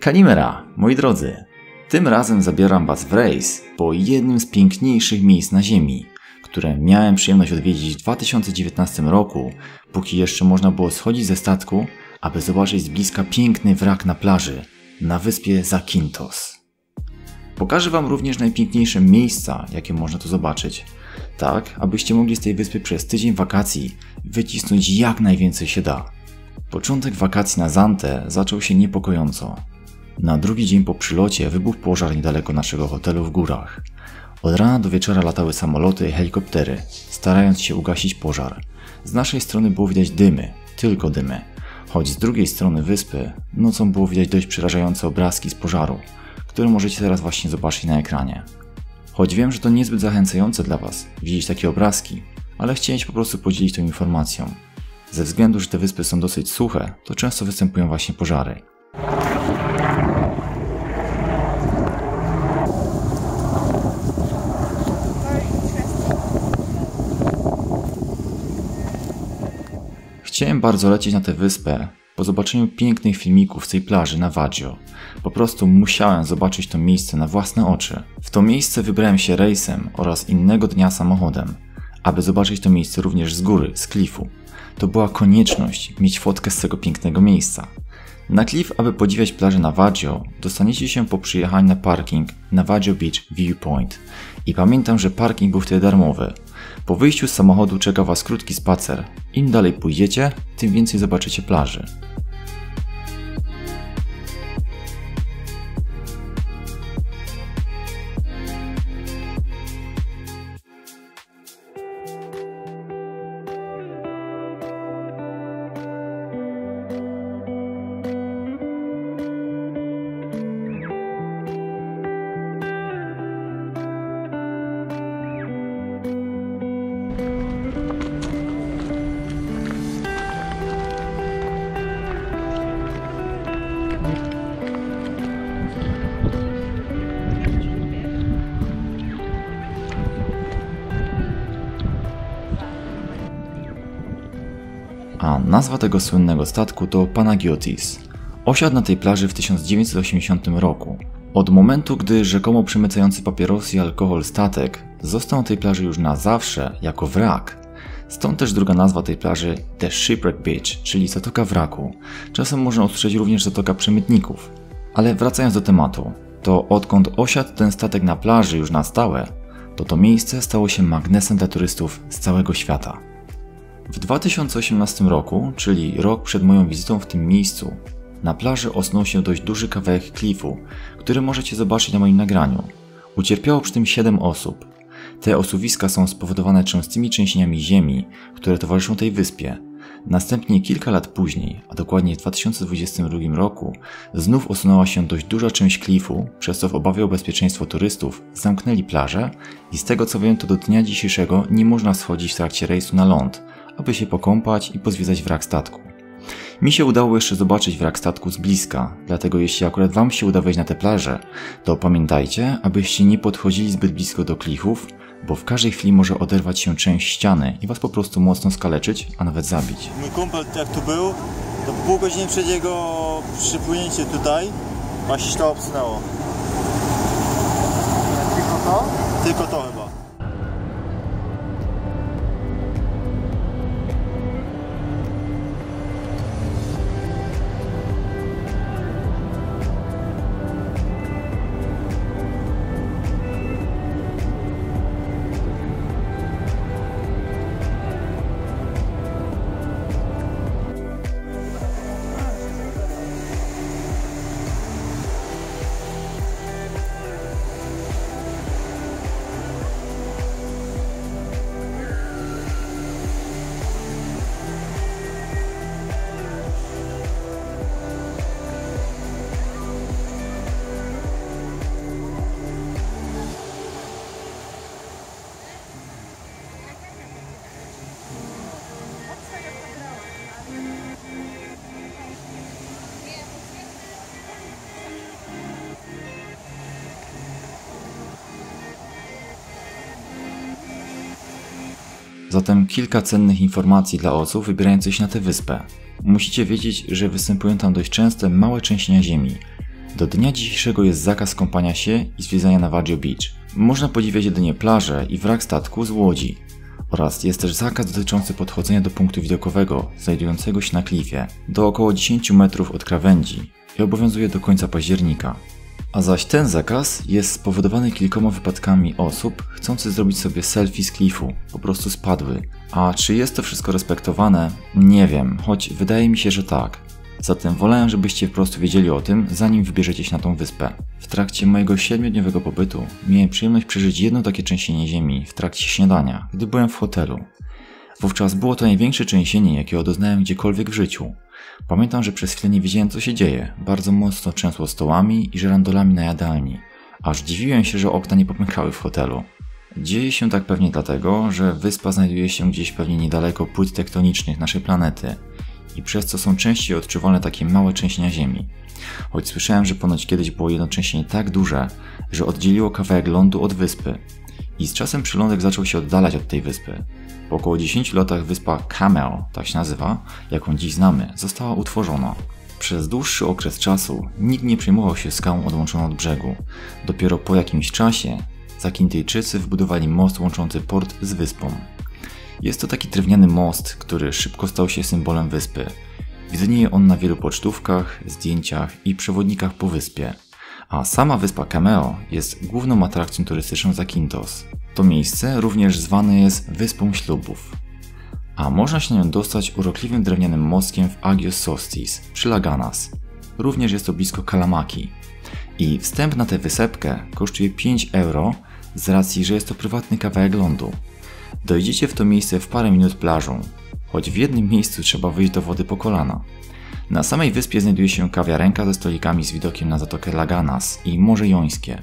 Kalimera, moi drodzy! Tym razem zabieram Was w rejs po jednym z piękniejszych miejsc na Ziemi, które miałem przyjemność odwiedzić w 2019 roku, póki jeszcze można było schodzić ze statku, aby zobaczyć z bliska piękny wrak na plaży, na wyspie Zakynthos. Pokażę Wam również najpiękniejsze miejsca, jakie można tu zobaczyć, tak abyście mogli z tej wyspy przez tydzień wakacji wycisnąć jak najwięcej się da. Początek wakacji na Zante zaczął się niepokojąco. Na drugi dzień po przylocie wybuchł pożar niedaleko naszego hotelu w górach. Od rana do wieczora latały samoloty i helikoptery, starając się ugasić pożar. Z naszej strony było widać dymy, tylko dymy, choć z drugiej strony wyspy nocą było widać dość przerażające obrazki z pożaru, które możecie teraz właśnie zobaczyć na ekranie. Choć wiem, że to niezbyt zachęcające dla Was widzieć takie obrazki, ale chciałem się po prostu podzielić tą informacją. Ze względu, że te wyspy są dosyć suche, to często występują właśnie pożary. Chciałem bardzo lecieć na tę wyspę po zobaczeniu pięknych filmików z tej plaży na Waggio. Po prostu musiałem zobaczyć to miejsce na własne oczy. W to miejsce wybrałem się rejsem oraz innego dnia samochodem, aby zobaczyć to miejsce również z góry, z klifu. To była konieczność mieć fotkę z tego pięknego miejsca. Na klif, aby podziwiać plażę na Waggio, dostaniecie się po przyjechaniu na parking na Waggio Beach Viewpoint. I pamiętam, że parking był wtedy darmowy. Po wyjściu z samochodu czeka Was krótki spacer. Im dalej pójdziecie, tym więcej zobaczycie plaży. A nazwa tego słynnego statku to Panagiotis. Osiadł na tej plaży w 1980 roku. Od momentu, gdy rzekomo przemycający papierosy i alkohol statek został na tej plaży już na zawsze jako wrak. Stąd też druga nazwa tej plaży The Shipwreck Beach, czyli Zatoka Wraku. Czasem można usłyszeć również Zatoka Przemytników. Ale wracając do tematu, to odkąd osiadł ten statek na plaży już na stałe, to miejsce stało się magnesem dla turystów z całego świata. W 2018 roku, czyli rok przed moją wizytą w tym miejscu, na plaży osnął się dość duży kawałek klifu, który możecie zobaczyć na moim nagraniu. Ucierpiało przy tym 7 osób. Te osuwiska są spowodowane częstymi trzęsieniami ziemi, które towarzyszą tej wyspie. Następnie kilka lat później, a dokładnie w 2022 roku, znów osunęła się dość duża część klifu, przez co w obawie o bezpieczeństwo turystów zamknęli plażę i z tego co wiem, to do dnia dzisiejszego nie można schodzić w trakcie rejsu na ląd, aby się pokąpać i pozwiedzać wrak statku. Mi się udało jeszcze zobaczyć wrak statku z bliska, dlatego jeśli akurat Wam się uda wejść na tę plażę, to pamiętajcie, abyście nie podchodzili zbyt blisko do klifów, bo w każdej chwili może oderwać się część ściany i Was po prostu mocno skaleczyć, a nawet zabić. Mój kumpel jak tu był, to pół godziny przed jego przypłynięciem tutaj właśnie to obsunęło. Tylko to? Tylko to chyba. Zatem kilka cennych informacji dla osób wybierających się na tę wyspę. Musicie wiedzieć, że występują tam dość częste małe trzęsienia ziemi. Do dnia dzisiejszego jest zakaz kąpania się i zwiedzania Navajo Beach. Można podziwiać jedynie plażę i wrak statku z łodzi. Oraz jest też zakaz dotyczący podchodzenia do punktu widokowego, znajdującego się na klifie, do około 10 metrów od krawędzi i obowiązuje do końca października. A zaś ten zakaz jest spowodowany kilkoma wypadkami osób chcących zrobić sobie selfie z klifu, po prostu spadły. A czy jest to wszystko respektowane? Nie wiem, choć wydaje mi się, że tak. Zatem wolałem, żebyście po prostu wiedzieli o tym, zanim wybierzecie się na tą wyspę. W trakcie mojego 7-dniowego pobytu miałem przyjemność przeżyć jedno takie trzęsienie ziemi w trakcie śniadania, gdy byłem w hotelu. Wówczas było to największe trzęsienie, jakiego doznałem gdziekolwiek w życiu. Pamiętam, że przez chwilę nie wiedziałem, co się dzieje. Bardzo mocno trzęsło stołami i żerandolami na jadalni. Aż dziwiłem się, że okna nie popękały w hotelu. Dzieje się tak pewnie dlatego, że wyspa znajduje się gdzieś pewnie niedaleko płyt tektonicznych naszej planety i przez co są częściej odczuwalne takie małe trzęsienia ziemi. Choć słyszałem, że ponoć kiedyś było jedno trzęsienie tak duże, że oddzieliło kawałek lądu od wyspy. I z czasem przylądek zaczął się oddalać od tej wyspy. Po około 10 latach wyspa Camel, tak się nazywa, jaką dziś znamy, została utworzona. Przez dłuższy okres czasu nikt nie przejmował się skałą odłączoną od brzegu. Dopiero po jakimś czasie Zakintyjczycy wybudowali most łączący port z wyspą. Jest to taki drewniany most, który szybko stał się symbolem wyspy. Widnieje on na wielu pocztówkach, zdjęciach i przewodnikach po wyspie. A sama wyspa Cameo jest główną atrakcją turystyczną Zakynthos. To miejsce również zwane jest Wyspą Ślubów. A można się na nią dostać urokliwym drewnianym mostkiem w Agios Sostis przy Laganas. Również jest to blisko Kalamaki. I wstęp na tę wysepkę kosztuje 5 euro z racji, że jest to prywatny kawałek lądu. Dojdziecie w to miejsce w parę minut plażą, choć w jednym miejscu trzeba wyjść do wody po kolana. Na samej wyspie znajduje się kawiarenka ze stolikami z widokiem na zatokę Laganas i Morze Jońskie.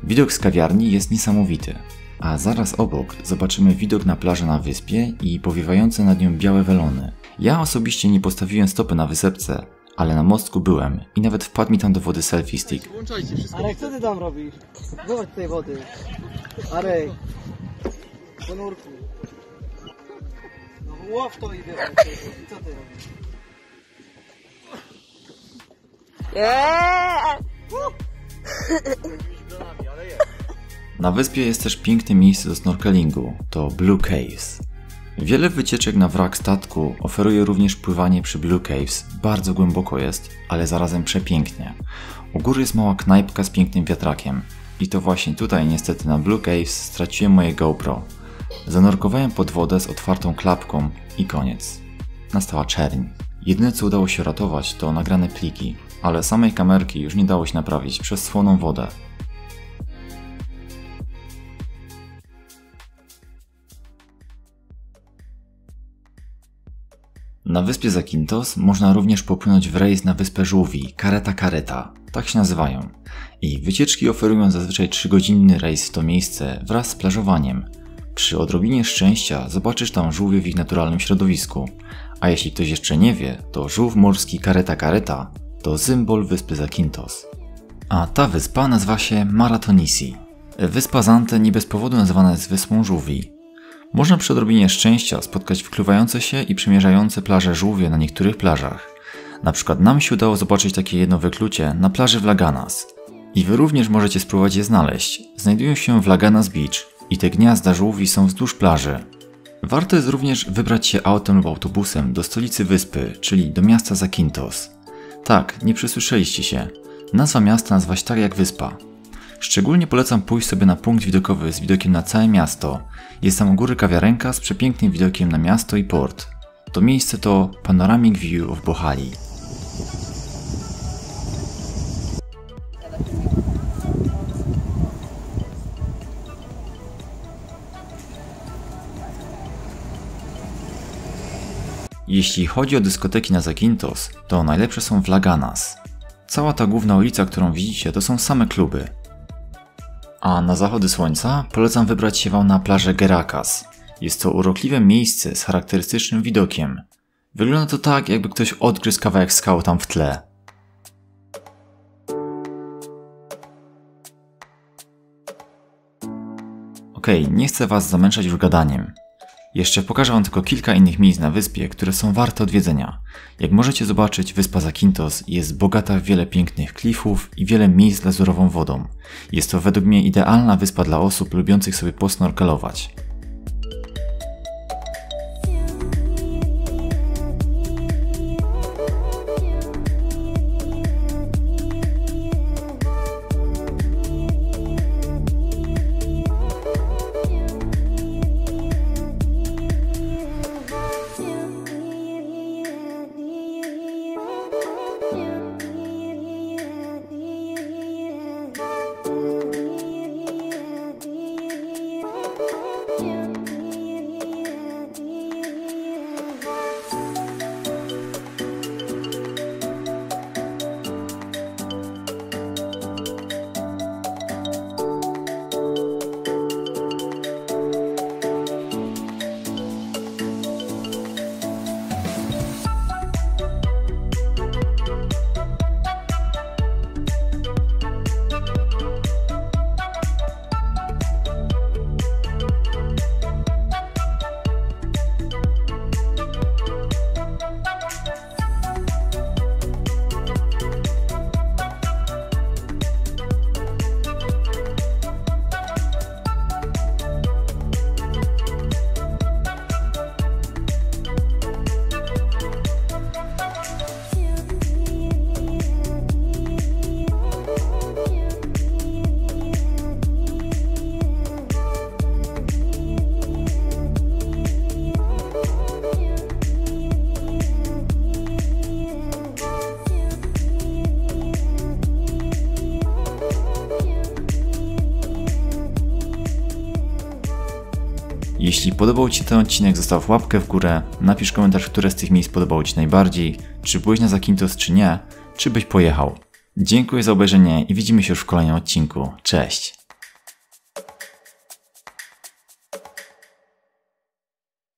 Widok z kawiarni jest niesamowity. A zaraz obok zobaczymy widok na plażę na wyspie i powiewające nad nią białe welony. Ja osobiście nie postawiłem stopy na wysepce, ale na mostku byłem i nawet wpadł mi tam do wody selfie stick. Arek, co ty tam robisz? Wychodź z tej wody. Arek, do nurku. No łow to i wychodź. Co ty robisz? Na wyspie jest też piękne miejsce do snorkelingu, to Blue Caves. Wiele wycieczek na wrak statku oferuje również pływanie przy Blue Caves, bardzo głęboko jest, ale zarazem przepięknie. U góry jest mała knajpka z pięknym wiatrakiem i to właśnie tutaj niestety na Blue Caves straciłem moje GoPro. Zanurkowałem pod wodę z otwartą klapką i koniec. Nastała czerń. Jedyne co udało się ratować to nagrane pliki, ale samej kamerki już nie dało się naprawić przez słoną wodę. Na wyspie Zakynthos można również popłynąć w rejs na wyspę żółwi, Kareta Kareta, tak się nazywają. I wycieczki oferują zazwyczaj 3-godzinny rejs w to miejsce wraz z plażowaniem. Przy odrobinie szczęścia zobaczysz tam żółwie w ich naturalnym środowisku. A jeśli ktoś jeszcze nie wie, to żółw morski Kareta Kareta to symbol wyspy Zakynthos. A ta wyspa nazywa się Maratonisi. Wyspa Zante nie bez powodu nazywana jest wyspą żółwi. Można przy odrobinie szczęścia spotkać wkluwające się i przymierzające plaże żółwie na niektórych plażach. Na przykład nam się udało zobaczyć takie jedno wyklucie na plaży w Laganas. I wy również możecie spróbować je znaleźć. Znajdują się w Laganas Beach i te gniazda żółwi są wzdłuż plaży. Warto jest również wybrać się autem lub autobusem do stolicy wyspy, czyli do miasta Zakynthos. Tak, nie przesłyszeliście się. Nazwa miasta nazywa się tak jak wyspa. Szczególnie polecam pójść sobie na punkt widokowy z widokiem na całe miasto. Jest tam u góry kawiarenka z przepięknym widokiem na miasto i port. To miejsce to Panoramic View of Bohali. Jeśli chodzi o dyskoteki na Zakynthos, to najlepsze są w Laganas. Cała ta główna ulica, którą widzicie, to są same kluby. A na zachody słońca polecam wybrać się wam na plażę Gerakas. Jest to urokliwe miejsce z charakterystycznym widokiem. Wygląda to tak, jakby ktoś odgryzł kawałek skał tam w tle. Okej, nie chcę was zamęczać już gadaniem. Jeszcze pokażę wam tylko kilka innych miejsc na wyspie, które są warte odwiedzenia. Jak możecie zobaczyć, wyspa Zakynthos jest bogata w wiele pięknych klifów i wiele miejsc z lazurową wodą. Jest to według mnie idealna wyspa dla osób lubiących sobie posnorkelować. Jeśli podobał Ci ten odcinek, zostaw łapkę w górę, napisz komentarz, które z tych miejsc podobało Ci najbardziej, czy byłeś na Zakynthos czy nie, czy byś pojechał. Dziękuję za obejrzenie i widzimy się już w kolejnym odcinku. Cześć!